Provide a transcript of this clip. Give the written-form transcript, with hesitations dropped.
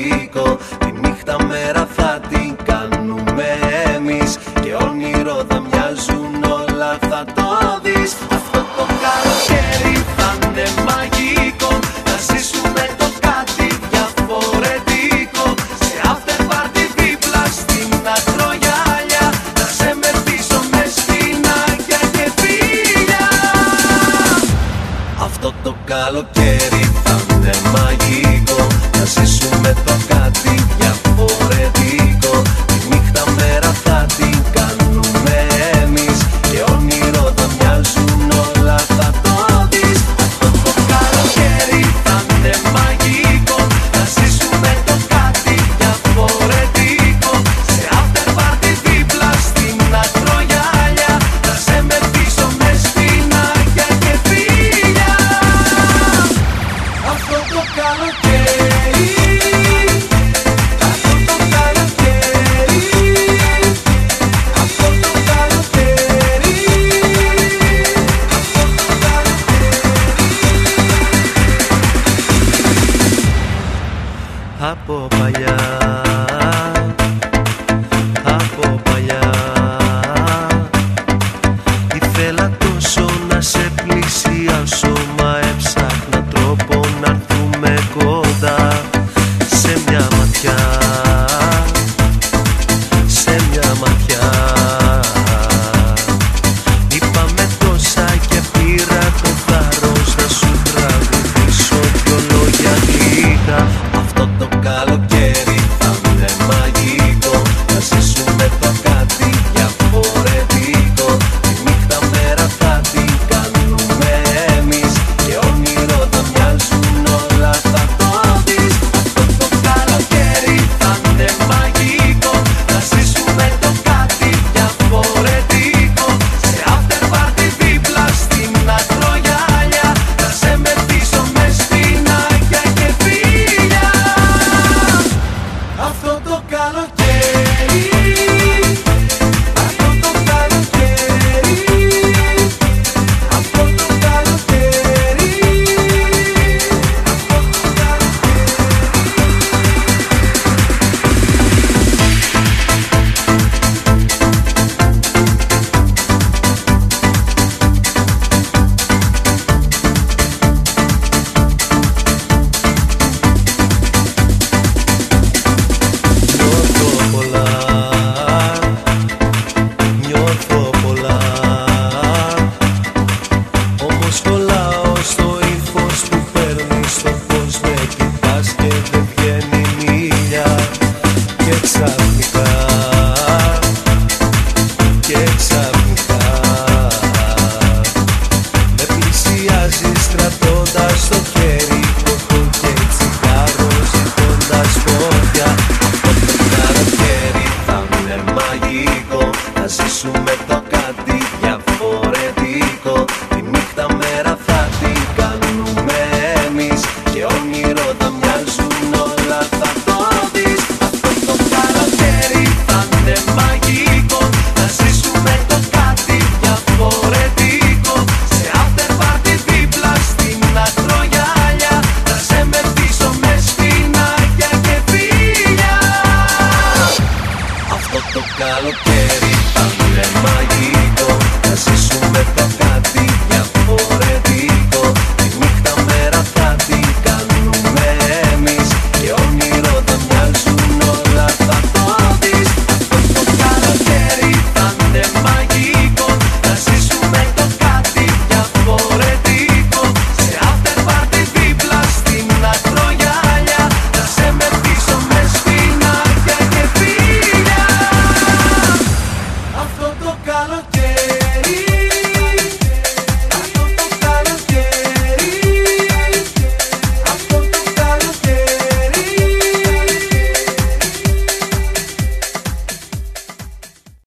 διαφορετικό. Τη νύχτα μέρα θα την κάνουμε εμείς και όνειρο θα μοιάζουν όλα, θα το δεις. Αυτό το καλοκαίρι θα είναι μαγικό, να ζήσουμε το κάτι διαφορετικό. Σε after party δίπλα στην ακρογιάλια, να σε μερτήσω με σπινάκια και φίλια. Αυτό το καλοκαίρι θα είναι μαγικό, να ζήσουμε το κάτι διαφορετικό. Τη νύχτα μέρα θα την κάνουμε εμείς και όνειρο θα μοιάζουν όλα, θα το δεις. Αυτό το καλοκαίρι θα είναι μαγικό, να ζήσουμε το κάτι διαφορετικό. Σε after party δίπλα στην ακρογιάλια, να σε μερτήσω με σπινάκια και φίλια. Αυτό το καλοκαίρι, αυτό το καλοκαίρι, αυτό το καλοκαίρι, αυτό το καλοκαίρι. Από παλιά, από παλιά, ήθελα τόσο να σε πλησιάσω, μα έψαχνα τρόπο να έρθουμε κοντά. Σε μια ματιά, σε μια ματιά, είπαμε τόσα και πήρα το θάρρος να σου τραγουδήσω δυο λόγια λίγα. Αυτό το καλοκαίρι θα είναι μαγικό, να ζήσουμε το κάτι διαφορετικό. Τη νύχτα μέρα θα την κάνουμε εμείς και όνειρο θα μοιάζουν όλα, θα το δεις. Αυτό το καλοκαίρι θα είναι μαγικό, να ζήσουμε το κάτι διαφορετικό. Σε after party δίπλα στην ακρογιάλια, να σε μερτήσω με σπινάκια και φίλια. Αυτό το καλοκαίρι, αυτό το καλοκαίρι, αυτό το καλοκαίρι, αυτό το νιώθω πολλά, όμως κολλάω στο ύφος που παίρνεις, στο πως με κοιτάς και δεν βγαίνει μίλια. Και ξαφνικά